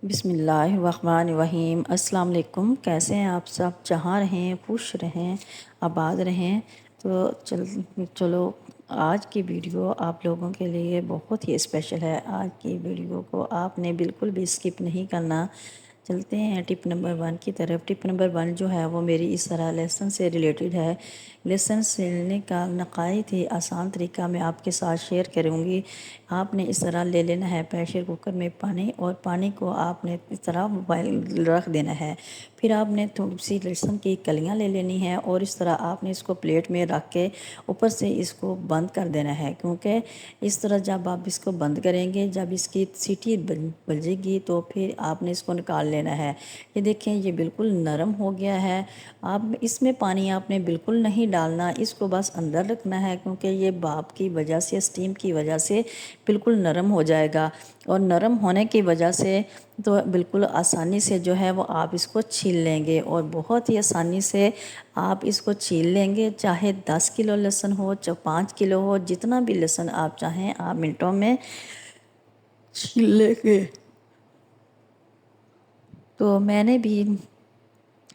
بسم اللہ الرحمن الرحیم۔ السلام علیکم، کیسے ہیں آپ سب؟ جہاں رہیں خوش رہیں، آباد رہیں۔ تو چلو آج کی ویڈیو آپ لوگوں کے لیے بہت ہی اسپیشل ہے۔ آج کی ویڈیو کو آپ نے بالکل بھی اسکپ نہیں کرنا۔ چلتے ہیں ٹپ نمبر 1 کی طرف۔ ٹپ نمبر 1 جو ہے وہ میری اس طرح لیسن سے ریلیٹڈ ہے۔ لیسن سیکھنے کا نہایت ہی آسان طریقہ میں آپ کے ساتھ شیئر کروں گی۔ آپ نے اس طرح لے لینا ہے پریشر کوکر میں پانی، اور پانی کو آپ نے اس طرح بوائل رکھ دینا ہے۔ پھر آپ نے تھوڑی سی لہسن کی کلیاں لے لینی ہیں، اور اس طرح آپ نے اس کو پلیٹ میں رکھ کے اوپر سے اس کو بند کر دینا ہے، کیونکہ اس طرح جب آپ اس کو بند کریں گے، جب اس کی سیٹی بجے گی تو پھر آپ نے اس کو نکال لینا ہے۔ یہ دیکھیں یہ بالکل نرم ہو گیا ہے۔ آپ اس میں پانی آپ نے بالکل نہیں ڈالنا، اس کو بس اندر رکھنا ہے، کیونکہ یہ بھاپ کی وجہ سے، اسٹیم کی وجہ سے بالکل نرم ہو جائے گا، اور نرم ہونے کی وجہ سے تو بالکل آسانی سے جو ہے وہ آپ اس کو چھیل لیں گے، اور بہت ہی آسانی سے آپ اس کو چھیل لیں گے۔ چاہے 10 کلو لہسن ہو، چاہے 5 کلو ہو، جتنا بھی لہسن آپ چاہیں آپ منٹوں میں چھیل لیں گے۔ تو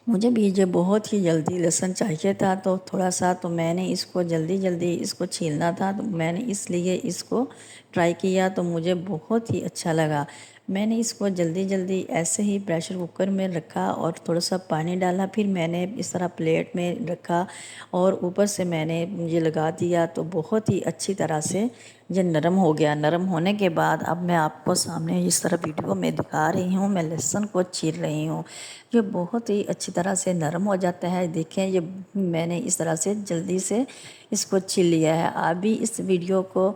مجھے بھی یہ بہت ہی جلدی لہسن چاہیے تھا، تو تھوڑا سا تو میں نے اس کو جلدی اس کو چھیلنا تھا، تو میں نے اس لیے اس کو ٹرائی کیا، تو مجھے بہت ہی اچھا لگا۔ میں نے اس کو جلدی ایسے ہی پریشر کوکر میں رکھا، اور تھوڑا سا پانی ڈالا، پھر میں نے اس طرح پلیٹ میں رکھا، اور اوپر سے میں نے یہ لگا دیا، تو بہت ہی اچھی طرح سے یہ نرم ہو گیا۔ نرم ہونے کے بعد اب میں آپ کو سامنے اس طرح ویڈیو میں دکھا رہی ہوں، میں لہسن کو چیر رہی ہوں۔ یہ بہت ہی اچھی طرح سے نرم ہو جاتا ہے۔ دیکھیں یہ میں نے اس طرح سے جلدی سے اس کو چھیل لیا ہے۔ آپ بھی اس ویڈیو کو،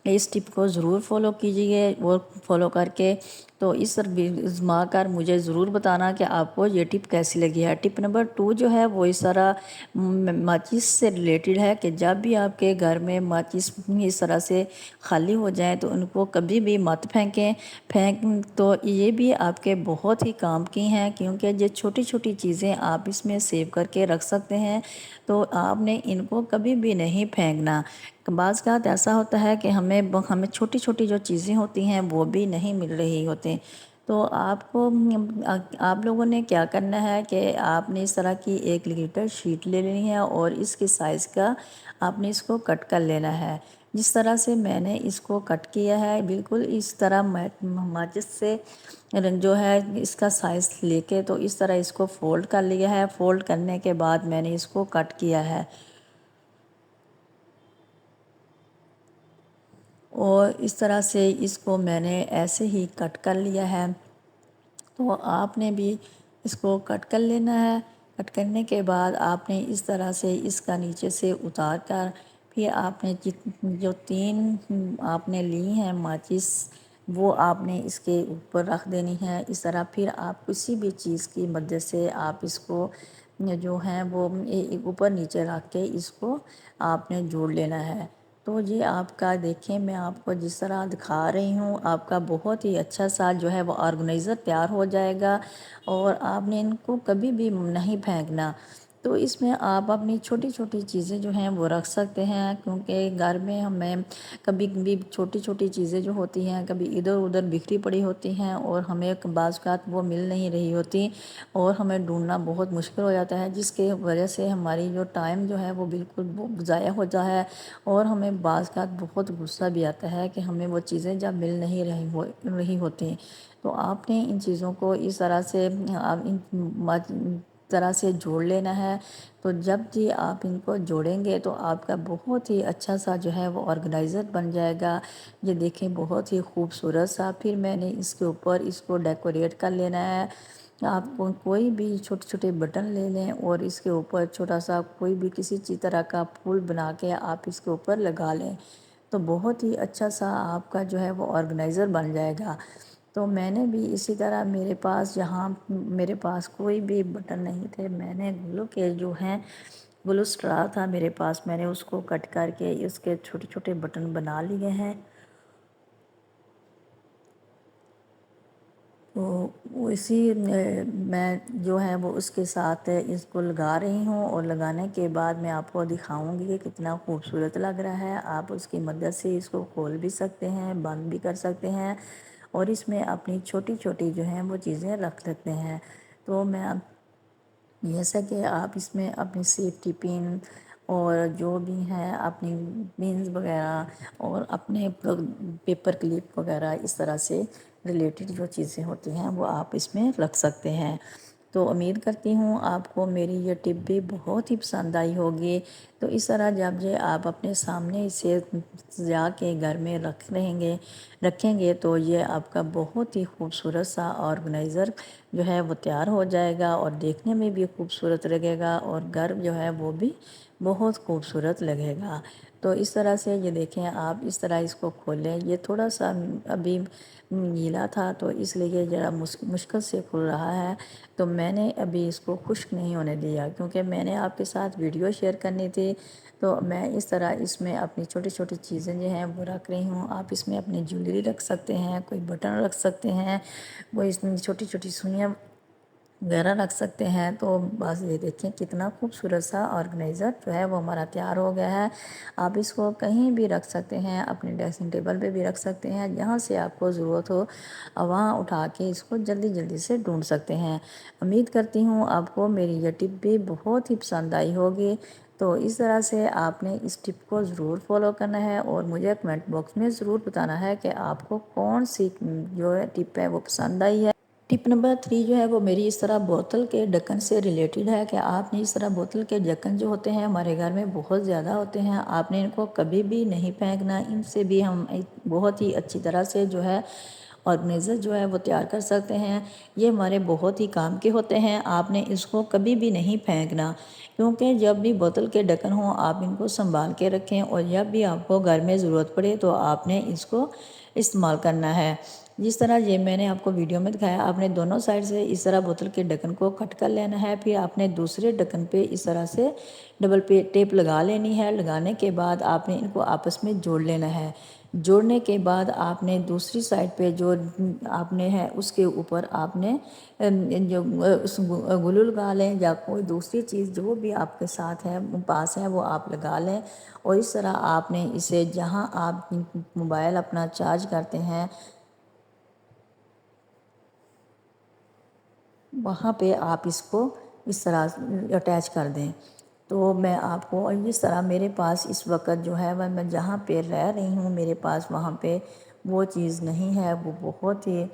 اس ٹپ کو ضرور فالو کیجیے، اور فالو کر کے تو اس آزما کر مجھے ضرور بتانا کہ آپ کو یہ ٹپ کیسی لگی ہے۔ ٹپ نمبر 2 جو ہے وہ اس طرح ماچس سے ریلیٹڈ ہے، کہ جب بھی آپ کے گھر میں ماچس اس طرح سے خالی ہو جائیں تو ان کو کبھی بھی مت پھینک تو یہ بھی آپ کے بہت ہی کام کی ہیں، کیونکہ یہ چھوٹی چھوٹی چیزیں آپ اس میں سیو کر کے رکھ سکتے ہیں، تو آپ نے ان کو کبھی بھی نہیں پھینکنا۔ بعض اوقات ایسا ہوتا ہے کہ ہمیں چھوٹی چھوٹی جو چیزیں ہوتی ہیں وہ بھی نہیں مل رہی ہوتی، تو آپ لوگوں نے کیا کرنا ہے کہ آپ نے اس طرح کی 1 لیٹر شیٹ لے لینی ہے، اور اس کے سائز کا آپ نے اس کو کٹ کر لینا ہے۔ جس طرح سے میں نے اس کو کٹ کیا ہے، بالکل اس طرح ماچس سے جو ہے اس کا سائز لے کے تو اس طرح اس کو فولڈ کر لیا ہے۔ فولڈ کرنے کے بعد میں نے اس کو کٹ کیا ہے، اور اس طرح سے اس کو میں نے ایسے ہی کٹ کر لیا ہے۔ تو آپ نے بھی اس کو کٹ کر لینا ہے۔ کٹ کرنے کے بعد آپ نے اس طرح سے اس کا نیچے سے اتار کر، پھر آپ نے جو 3 آپ نے لی ہیں ماچس، وہ آپ نے اس کے اوپر رکھ دینی ہے اس طرح۔ پھر آپ کسی بھی چیز کی مدد سے آپ اس کو جو ہیں وہ اوپر نیچے رکھ کے اس کو آپ نے جوڑ لینا ہے۔ تو یہ آپ کا دیکھیں، میں آپ کو جس طرح دکھا رہی ہوں، آپ کا بہت ہی اچھا سا جو ہے وہ آرگنائزر تیار ہو جائے گا، اور آپ نے ان کو کبھی بھی نہیں پھینکنا۔ تو اس میں آپ اپنی چھوٹی چھوٹی چیزیں جو ہیں وہ رکھ سکتے ہیں، کیونکہ گھر میں ہمیں کبھی بھی چھوٹی چھوٹی چیزیں جو ہوتی ہیں کبھی ادھر ادھر بکھری پڑی ہوتی ہیں، اور ہمیں بعض اوقات وہ مل نہیں رہی ہوتی، اور ہمیں ڈھونڈنا بہت مشکل ہو جاتا ہے، جس کی وجہ سے ہماری جو ٹائم جو ہے وہ بالکل ضائع ہو جاتا ہے، اور ہمیں بعض اوقات بہت غصہ بھی آتا ہے کہ ہمیں وہ چیزیں جب مل نہیں رہی ہوتی۔ تو آپ نے ان چیزوں کو اس طرح سے جوڑ لینا ہے۔ تو جب بھی آپ ان کو جوڑیں گے تو آپ کا بہت ہی اچھا سا جو ہے وہ آرگنائزر بن جائے گا۔ یہ دیکھیں بہت ہی خوبصورت سا۔ پھر میں نے اس کے اوپر اس کو ڈیکوریٹ کر لینا ہے۔ آپ کو کوئی بھی چھوٹے چھوٹے بٹن لے لیں، اور اس کے اوپر چھوٹا سا کوئی بھی کسی چیز طرح کا پھول بنا کے آپ اس کے اوپر لگا لیں، تو بہت ہی اچھا سا آپ کا جو ہے وہ آرگنائزر بن جائے گا۔ تو میں نے بھی اسی طرح میرے پاس کوئی بھی بٹن نہیں تھے، میں نے گلو کے جو ہیں گلو سٹرا تھا میرے پاس، میں نے اس کو کٹ کر کے اس کے چھوٹے چھوٹے بٹن بنا لیے ہیں۔ تو میں جو ہے وہ اس کے ساتھ اس کو لگا رہی ہوں، اور لگانے کے بعد میں آپ کو دکھاؤں گی کہ کتنا خوبصورت لگ رہا ہے۔ آپ اس کی مدد سے اس کو کھول بھی سکتے ہیں، بند بھی کر سکتے ہیں، اور اس میں اپنی چھوٹی چھوٹی جو ہیں وہ چیزیں رکھ لیتے ہیں۔ تو میں جیسا کہ آپ اس میں اپنی سیفٹی پن اور جو بھی ہیں اپنی پنز وغیرہ اور اپنے پیپر کلپ وغیرہ اس طرح سے ریلیٹڈ جو چیزیں ہوتی ہیں وہ آپ اس میں رکھ سکتے ہیں۔ تو امید کرتی ہوں آپ کو میری یہ ٹپ بھی بہت ہی پسند آئی ہوگی۔ تو اس طرح جب یہ آپ اپنے سامنے اسے سجا کے گھر میں رکھیں گے تو یہ آپ کا بہت ہی خوبصورت سا آرگنائزر جو ہے وہ تیار ہو جائے گا، اور دیکھنے میں بھی خوبصورت لگے گا، اور گھر جو ہے وہ بھی بہت خوبصورت لگے گا۔ تو اس طرح سے یہ دیکھیں آپ اس طرح اس کو کھولیں۔ یہ تھوڑا سا ابھی گیلا تھا تو اس لیے ذرا مشکل سے کھل رہا ہے، تو میں نے ابھی اس کو خشک نہیں ہونے دیا کیونکہ میں نے آپ کے ساتھ ویڈیو شیئر کرنی تھی۔ تو میں اس طرح اس میں اپنی چھوٹی چھوٹی چیزیں جو ہیں وہ رکھ رہی ہوں۔ آپ اس میں اپنی جویلری رکھ سکتے ہیں، کوئی بٹن رکھ سکتے ہیں، وہ اس میں چھوٹی چھوٹی سوئیاں وغیرہ رکھ سکتے ہیں۔ تو بس یہ دیکھیں کتنا خوبصورت سا آرگنائزر جو ہے وہ ہمارا تیار ہو گیا ہے۔ آپ اس کو کہیں بھی رکھ سکتے ہیں، اپنے ڈریسنگ ٹیبل پہ بھی رکھ سکتے ہیں، جہاں سے آپ کو ضرورت ہو وہاں اٹھا کے اس کو جلدی جلدی سے ڈھونڈ سکتے ہیں۔ امید کرتی ہوں آپ کو میری یہ ٹپ بھی بہت ہی پسند آئی ہوگی۔ تو اس طرح سے آپ نے اس ٹپ کو ضرور فالو کرنا ہے، اور مجھے کمنٹ باکس میں ضرور بتانا ہے کہ آپ کو کون سی جو ہے ٹپ ہے وہ پسند آئی ہے۔ ٹپ نمبر 3 جو ہے وہ میری اس طرح بوتل کے ڈھکن سے ریلیٹڈ ہے کہ آپ نے اس طرح بوتل کے ڈھکن جو ہوتے ہیں ہمارے گھر میں بہت زیادہ ہوتے ہیں، آپ نے ان کو کبھی بھی نہیں پھینکنا۔ ان سے بھی ہم بہت ہی اچھی طرح سے جو ہے آرگنائزر جو ہے وہ تیار کر سکتے ہیں۔ یہ ہمارے بہت ہی کام کے ہوتے ہیں، آپ نے اس کو کبھی بھی نہیں پھینکنا، کیونکہ جب بھی بوتل کے ڈھکن ہوں آپ ان کو سنبھال کے رکھیں، اور جب بھی آپ کو گھر میں ضرورت پڑے تو آپ نے اس کو استعمال کرنا ہے۔ جس طرح یہ میں نے آپ کو ویڈیو میں دکھایا، آپ نے دونوں سائڈ سے اس طرح بوتل کے ڈھکن کو کٹ کر لینا ہے، پھر آپ نے دوسرے ڈھکن پہ اس طرح سے ڈبل ٹیپ لگا لینی ہے۔ لگانے کے بعد آپ نے ان کو آپس میں جوڑ لینا ہے۔ جوڑنے کے بعد آپ نے دوسری سائڈ پہ جو آپ نے ہے اس کے اوپر آپ نے جو گلو لگا لیں، یا کوئی دوسری چیز جو بھی آپ کے ساتھ ہے پاس ہے وہ آپ لگا لیں، اور اس طرح آپ نے اسے جہاں آپ موبائل اپنا چارج کرتے ہیں وہاں پہ آپ اس کو اس طرح اٹیچ کر دیں۔ تو میں آپ کو اس طرح میرے پاس اس وقت جو ہے میں جہاں پہ رہ رہی ہوں میرے پاس وہاں پہ وہ چیز نہیں ہے، وہ بہت ہی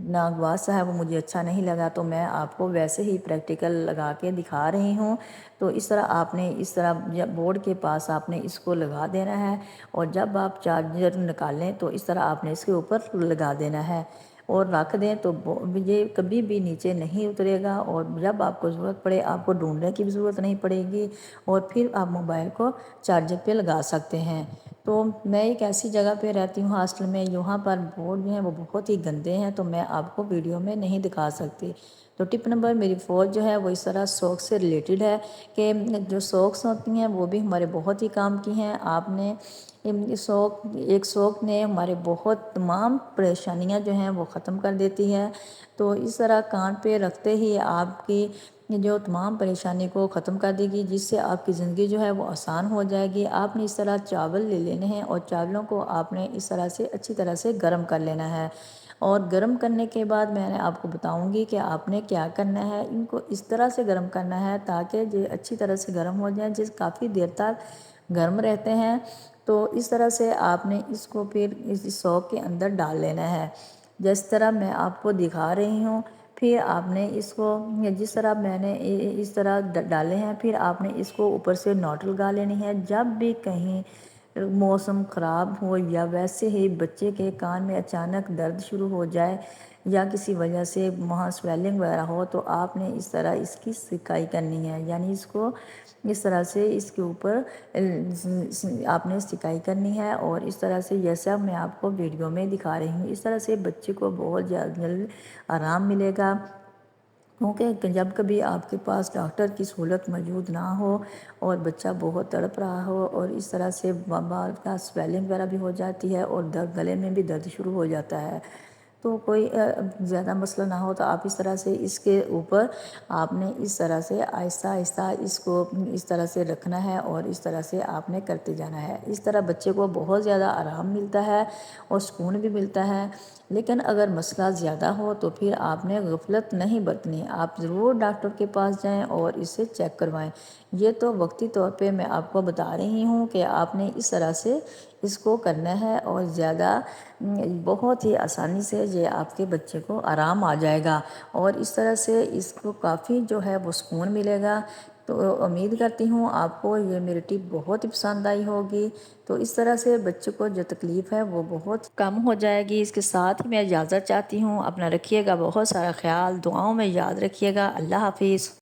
ناگوار سا ہے، وہ مجھے اچھا نہیں لگا، تو میں آپ کو ویسے ہی پریکٹیکل لگا کے دکھا رہی ہوں۔ تو اس طرح آپ نے اس طرح بورڈ کے پاس آپ نے اس کو لگا دینا ہے، اور جب آپ چارجر نکالیں تو اس طرح آپ نے اس کے اوپر لگا دینا ہے اور رکھ دیں، تو یہ کبھی بھی نیچے نہیں اترے گا، اور جب آپ کو ضرورت پڑے آپ کو ڈھونڈنے کی بھی ضرورت نہیں پڑے گی، اور پھر آپ موبائل کو چارجر پہ لگا سکتے ہیں۔ تو میں ایک ایسی جگہ پہ رہتی ہوں ہاسٹل میں، یہاں پر بورڈ جو ہیں وہ بہت ہی گندے ہیں، تو میں آپ کو ویڈیو میں نہیں دکھا سکتی۔ تو ٹپ نمبر میری 4 جو ہے وہ اس طرح سوکس سے ریلیٹڈ ہے کہ جو سوکس ہوتی ہیں وہ بھی ہمارے بہت ہی کام کی ہیں۔ آپ نے ایک سوک نے ہمارے بہت تمام پریشانیاں جو ہیں وہ ختم کر دیتی ہے۔ تو اس طرح کان پہ رکھتے ہی آپ کی جو تمام پریشانی کو ختم کر دے گی، جس سے آپ کی زندگی جو ہے وہ آسان ہو جائے گی۔ آپ نے اس طرح چاول لے لینے ہیں، اور چاولوں کو آپ نے اس طرح سے اچھی طرح سے گرم کر لینا ہے، اور گرم کرنے کے بعد میں نے آپ کو بتاؤں گی کہ آپ نے کیا کرنا ہے۔ ان کو اس طرح سے گرم کرنا ہے تاکہ یہ اچھی طرح سے گرم ہو جائیں، جس کافی دیر تک گرم رہتے ہیں۔ تو اس طرح سے آپ نے اس کو پھر اس سوک کے اندر ڈال لینا ہے، جس طرح میں آپ کو دکھا رہی ہوں۔ پھر آپ نے اس کو جس طرح میں نے اس طرح ڈالے ہیں، پھر آپ نے اس کو اوپر سے نوٹ لگا لینی ہے۔ جب بھی کہیں موسم خراب ہو یا ویسے ہی بچے کے کان میں اچانک درد شروع ہو جائے یا کسی وجہ سے وہاں سویلنگ وغیرہ ہو، تو آپ نے اس طرح اس کی سکائی کرنی ہے، یعنی اس کو اس طرح سے اس کے اوپر آپ نے سکائی کرنی ہے، اور اس طرح سے جیسا میں آپ کو ویڈیو میں دکھا رہی ہوں اس طرح سے بچے کو بہت جلد آرام ملے گا۔ کیونکہ جب کبھی آپ کے پاس ڈاکٹر کی سہولت موجود نہ ہو اور بچہ بہت تڑپ رہا ہو، اور اس طرح سے بال کا سویلنگ وغیرہ بھی ہو جاتی ہے، اور گلے میں بھی درد شروع ہو جاتا ہے، تو کوئی زیادہ مسئلہ نہ ہو تو آپ اس طرح سے اس کے اوپر آپ نے اس طرح سے آہستہ آہستہ اس کو اس طرح سے رکھنا ہے اور اس طرح سے آپ نے کرتے جانا ہے۔ اس طرح بچے کو بہت زیادہ آرام ملتا ہے اور سکون بھی ملتا ہے۔ لیکن اگر مسئلہ زیادہ ہو تو پھر آپ نے غفلت نہیں برتنی، آپ ضرور ڈاکٹر کے پاس جائیں اور اسے چیک کروائیں۔ یہ تو وقتی طور پہ میں آپ کو بتا رہی ہوں کہ آپ نے اس طرح سے اس کو کرنا ہے اور زیادہ بہت ہی آسانی سے یہ آپ کے بچے کو آرام آ جائے گا اور اس طرح سے اس کو کافی جو ہے وہ سکون ملے گا۔ تو امید کرتی ہوں آپ کو یہ میری ٹپ بہت ہی پسند آئی ہوگی۔ تو اس طرح سے بچے کو جو تکلیف ہے وہ بہت کم ہو جائے گی۔ اس کے ساتھ ہی میں اجازت چاہتی ہوں، اپنا رکھیے گا بہت سارا خیال، دعاؤں میں یاد رکھیے گا۔ اللہ حافظ۔